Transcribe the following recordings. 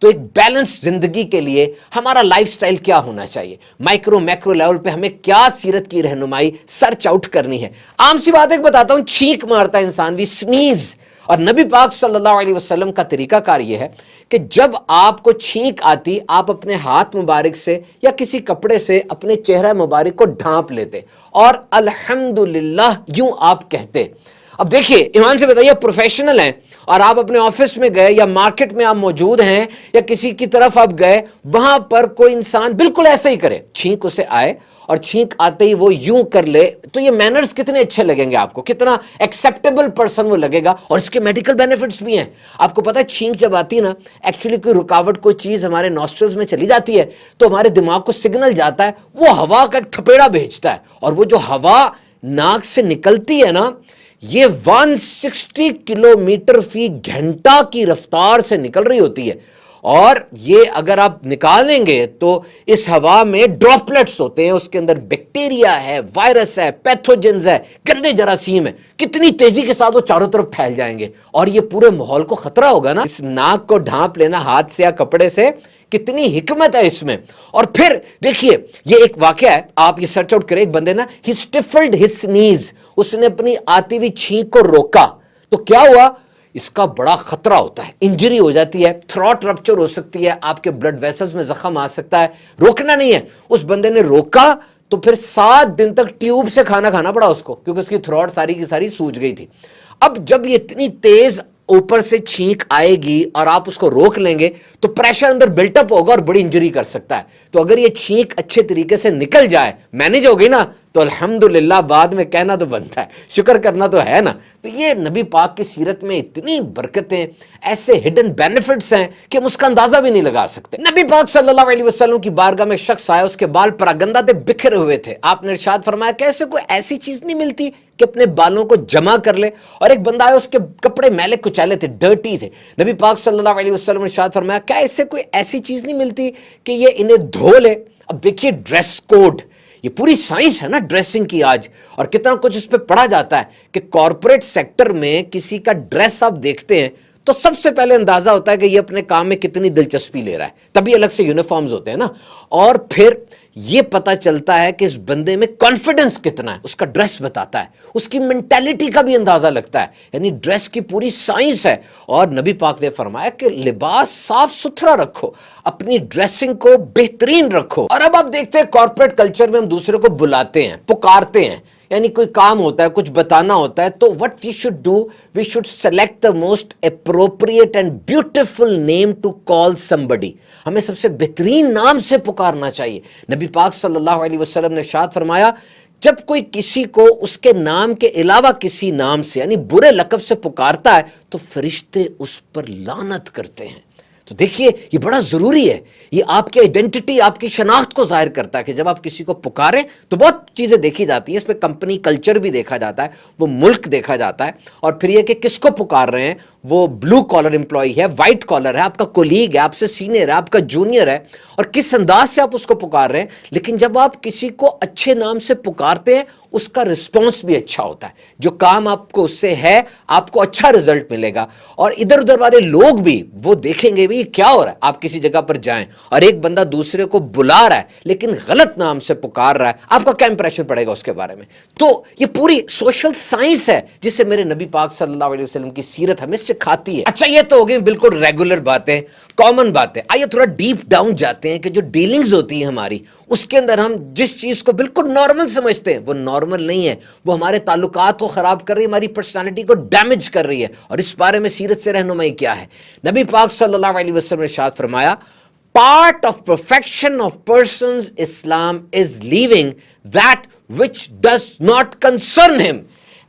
تو ایک بیلنس زندگی کے لیے ہمارا لائف سٹائل کیا ہونا چاہیے، مائکرو میکرو لیول پہ ہمیں کیا سیرت کی رہنمائی سرچ آؤٹ کرنی ہے۔ عام سی بات ایک بتاتا ہوں، چھینک مارتا ہے انسان بھی، سنیز، اور نبی پاک صلی اللہ علیہ وسلم کا طریقہ کار یہ ہے کہ جب آپ کو چھینک آتی، آپ اپنے ہاتھ مبارک سے یا کسی کپڑے سے اپنے چہرہ مبارک کو ڈھانپ لیتے اور الحمدللہ یوں آپ کہتے۔ اب دیکھیے، ایمان سے بتائیے، پروفیشنل ہیں اور آپ اپنے آفس میں گئے یا مارکیٹ میں آپ موجود ہیں یا کسی کی طرف آپ گئے، وہاں پر کوئی انسان بالکل ایسا ہی کرے، چھینک اسے آئے اور چھینک آتے ہی وہ یوں کر لے، تو یہ مینرز کتنے اچھے لگیں گے آپ کو، کتنا ایکسیپٹیبل پرسن وہ لگے گا، اور اس کے میڈیکل بینیفٹس بھی ہیں۔ آپ کو پتہ ہے چھینک جب آتی ہے نا، ایکچولی کوئی رکاوٹ، کوئی چیز ہمارے نوسٹرلز میں چلی جاتی ہے تو ہمارے دماغ کو سگنل جاتا ہے، وہ ہوا کا ایک تھپیڑا بھیجتا ہے، اور وہ جو ہوا ناک سے نکلتی ہے نا، یہ 160 کلومیٹر فی گھنٹہ کی رفتار سے نکل رہی ہوتی ہے، اور یہ اگر آپ نکالیں گے تو اس ہوا میں ڈراپلٹس ہوتے ہیں، اس کے اندر بیکٹیریا ہے، وائرس ہے، پیتھوجنز ہے، گندے جراثیم ہے، کتنی تیزی کے ساتھ وہ چاروں طرف پھیل جائیں گے، اور یہ پورے ماحول کو خطرہ ہوگا نا۔ اس ناک کو ڈھانپ لینا ہاتھ سے یا کپڑے سے، کتنی حکمت ہے اس میں۔ اور پھر دیکھیے، یہ ایک واقعہ ہے، آپ یہ سرچ آؤٹ کریں، ایک بندے نا ہی سٹیفلڈ ہز سنیز، اس نے اپنی آتی ہوئی چھینک کو روکا، تو کیا ہوا؟ اس کا بڑا خطرہ ہوتا ہے، انجری ہو جاتی ہے، تھروٹ رپچر ہو سکتی ہے، آپ کے بلڈ ویسلز میں زخم آ سکتا ہے۔ روکنا نہیں ہے، اس بندے نے روکا تو پھر 7 دن تک ٹیوب سے کھانا کھانا پڑا اس کو، کیونکہ اس کی تھروٹ ساری کی ساری سوج گئی تھی۔ اب جب یہ اتنی تیز اوپر سے چھینک آئے گی اور آپ اس کو روک لیں گے تو پریشر اندر بلٹ اپ ہوگا اور بڑی انجری کر سکتا ہے۔ تو اگر یہ چھینک اچھے طریقے سے نکل جائے، مینیج ہو گئی نا، تو الحمدللہ بعد میں کہنا تو بنتا ہے، شکر کرنا تو ہے نا۔ تو یہ نبی پاک کی سیرت میں اتنی برکتیں، ایسے ہڈن بینیفٹس ہیں کہ ہم اس کا اندازہ بھی نہیں لگا سکتے۔ نبی پاک صلی اللہ علیہ وسلم کی بارگاہ میں ایک شخص آیا، اس کے بال پراگندہ تھے، بکھرے ہوئے تھے۔ آپ نے ارشاد فرمایا کہ ایسے کوئی ایسی چیز نہیں ملتی کہ اپنے بالوں کو جمع کر لے، اور ایک بندہ آیا، اس کے کپڑے میلے کچیلے تھے، ڈرٹی تھے۔ نبی پاک صلی اللہ علیہ وسلم نے ارشاد فرمایا کیا ایسے کوئی ایسی چیز نہیں ملتی کہ یہ انہیں دھو لے۔ اب دیکھیے ڈریس کوڈ، یہ پوری سائنس ہے نا ڈریسنگ کی آج، اور کتنا کچھ اس پہ پڑھا جاتا ہے کہ کارپوریٹ سیکٹر میں کسی کا ڈریس آپ دیکھتے ہیں تو سب سے پہلے اندازہ ہوتا ہے کہ یہ اپنے کام میں کتنی دلچسپی لے رہا ہے، تبھی الگ سے یونیفارمز ہوتے ہیں نا، اور پھر یہ پتا چلتا ہے کہ اس بندے میں کانفیڈنس کتنا ہے، اس کا ڈریس بتاتا ہے، اس کی مینٹیلٹی کا بھی اندازہ لگتا ہے، یعنی ڈریس کی پوری سائنس ہے۔ اور نبی پاک نے فرمایا کہ لباس صاف ستھرا رکھو، اپنی ڈریسنگ کو بہترین رکھو۔ اور اب آپ دیکھتے ہیں کارپوریٹ کلچر میں ہم دوسرے کو بلاتے ہیں، پکارتے ہیں، یعنی کوئی کام ہوتا ہے، کچھ بتانا ہوتا ہے، تو what we should do, we should select the most appropriate and beautiful name to call somebody۔ ہمیں سب سے بہترین نام سے پکارنا چاہیے۔ نبی پاک صلی اللہ علیہ وسلم نے ارشاد فرمایا جب کوئی کسی کو اس کے نام کے علاوہ کسی نام سے، یعنی برے لقب سے پکارتا ہے تو فرشتے اس پر لعنت کرتے ہیں۔ تو دیکھیے یہ بڑا ضروری ہے، یہ آپ کی آئیڈینٹی، آپ کی شناخت کو ظاہر کرتا ہے کہ جب آپ کسی کو پکاریں تو بہت چیزیں دیکھی جاتی ہیں، اس میں کمپنی کلچر بھی دیکھا جاتا ہے، وہ ملک دیکھا جاتا ہے، اور پھر یہ کہ کس کو پکار رہے ہیں، وہ بلو کالر امپلائی ہے، وائٹ کالر ہے، آپ کا کولیگ ہے، آپ سے سینئر ہے، آپ کا جونیئر ہے، اور کس انداز سے آپ اس کو پکار رہے ہیں۔ لیکن جب آپ کسی کو اچھے نام سے پکارتے ہیں اس کا رسپانس بھی اچھا ہوتا ہے، جو کام آپ کو اس سے ہے آپ کو اچھا رزلٹ ملے گا، اور ادھر ادھر والے لوگ بھی وہ دیکھیں گے بھی کیا ہو رہا ہے۔ آپ کسی جگہ پر جائیں اور ایک بندہ دوسرے کو بلا رہا ہے لیکن غلط نام سے پکار رہا ہے، آپ کا کیا امپریشن پڑے گا اس کے بارے میں؟ تو یہ پوری سوشل سائنس ہے جسے میرے نبی پاک صلی اللہ علیہ وسلم کی سیرت ہمیں سکھاتی ہے۔ اچھا یہ تو ہو گئی بالکل ریگولر باتیں، کامن باتیں۔ آئیے تھوڑا ڈیپ ڈاؤن جاتے ہیں کہ جو ڈیلنگز ہوتی ہیں ہماری، اس کے اندر ہم جس چیز کو بالکل نارمل سمجھتے ہیں وہ نارمل نہیں ہے، وہ ہمارے تعلقات کو خراب کر رہی ہے، ہماری پرسنالٹی کو ڈیمیج کر رہی ہے، اور اس بارے میں سیرت سے رہنمائی کیا ہے؟ نبی پاک صلی اللہ علیہ وسلم نے ارشاد فرمایا part of perfection of person's Islam is leaving that which does not concern him۔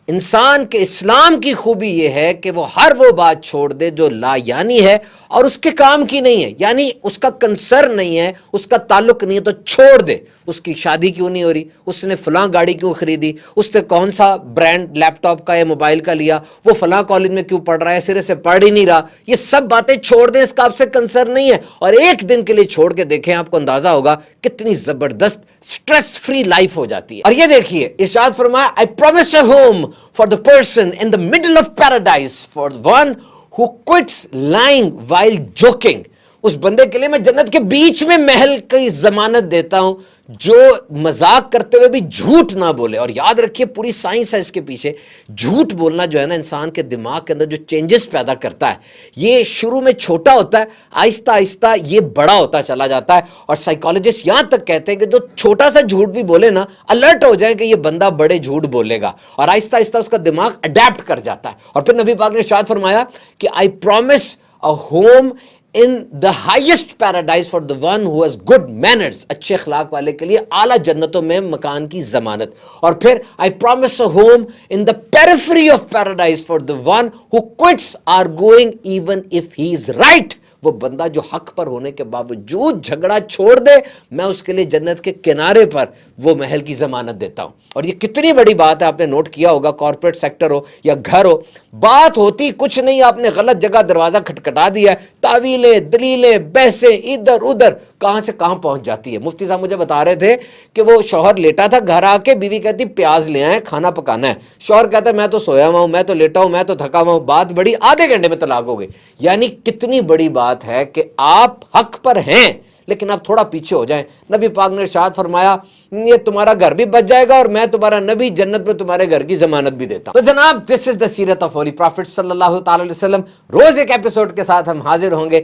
انسان کے اسلام کی خوبی یہ ہے کہ وہ ہر وہ بات چھوڑ دے جو لا یعنی ہے اور اس کے کام کی نہیں ہے، یعنی اس کا کنسرن نہیں ہے، اس کا تعلق نہیں ہے، تو چھوڑ دے۔ اس کی شادی کیوں نہیں ہو رہی، اس نے فلاں گاڑی کیوں خریدی، اس نے کون سا برانڈ لیپ ٹاپ کا یا موبائل کا لیا، وہ فلاں کالج میں کیوں پڑھ رہا ہے، سرے سے پڑھ ہی نہیں رہا، یہ سب باتیں چھوڑ دیں، اس کا آپ سے کنسرن نہیں ہے، اور ایک دن کے لیے چھوڑ کے دیکھیں، آپ کو اندازہ ہوگا کتنی زبردست سٹریس فری لائف ہو جاتی ہے۔ اور یہ دیکھیے ارشاد فرمایا I promise a home for the person in the middle of paradise for the one who quits lying while joking۔ اس بندے کے لیے میں جنت کے بیچ میں محل کی ضمانت دیتا ہوں جو مذاق کرتے ہوئے بھی جھوٹ نہ بولے. اور یاد رکھیے پوری سائنس ہے اس کے پیچھے. جھوٹ بولنا جو ہے نا انسان کے دماغ کے اندر جو چینجز پیدا کرتا ہے, یہ شروع میں چھوٹا ہوتا ہے, آہستہ آہستہ یہ بڑا ہوتا چلا جاتا ہے. اور سائیکالوجسٹ یہاں تک کہتے ہیں کہ جو چھوٹا سا جھوٹ بھی بولے نا, الرٹ ہو جائے کہ یہ بندہ بڑے جھوٹ بولے گا, اور آہستہ آہستہ اس کا دماغ اڈیپٹ کر جاتا ہے. اور پھر نبی پاک نے ارشاد فرمایا کہ I promise a home in the highest paradise for the one who has good manners. اچھے اخلاق والے کے لیے اعلیٰ جنتوں میں مکان کی ضمانت. اور پھر I promise a home in the periphery of paradise for the one who quits arguing even if he is right. وہ بندہ جو حق پر ہونے کے باوجود جھگڑا چھوڑ دے, میں اس کے لیے جنت کے کنارے پر وہ محل کی ضمانت دیتا ہوں. اور یہ کتنی بڑی بات ہے, آپ نے نوٹ کیا ہوگا, کارپوریٹ سیکٹر ہو یا گھر ہو, بات ہوتی کچھ نہیں, آپ نے غلط جگہ دروازہ کھٹکھٹا دیا ہے, تعویلیں دلیلیں بحثیں ادھر ادھر کہاں سے کہاں پہنچ جاتی ہے. مفتی صاحب مجھے بتا رہے تھے کہ وہ شوہر لیٹا تھا, گھر آ کے بیوی کہتی پیاز لے آئے کھانا پکانا ہے, شوہر کہتا ہے میں تو سویا ہوا ہوں, میں تو لیٹا ہوں, میں تو تھکا ہوا ہوں, بات بڑی, آدھے گھنٹے میں طلاق ہو گئی. یعنی کتنی بڑی بات ہے کہ آپ حق پر ہیں لیکن آپ تھوڑا پیچھے ہو جائیں. نبی پاک نے ارشاد فرمایا یہ تمہارا گھر بھی بچ جائے گا اور میں تمہارا نبی جنت میں تمہارے گھر کی ضمانت بھی دیتا ہوں. تو جناب دس از دا سیرت آف ہولی پروفٹ صلی اللہ تعالی علیہ وسلم. روز ایک ایپیسوڈ کے ساتھ ہم حاضر ہوں گے.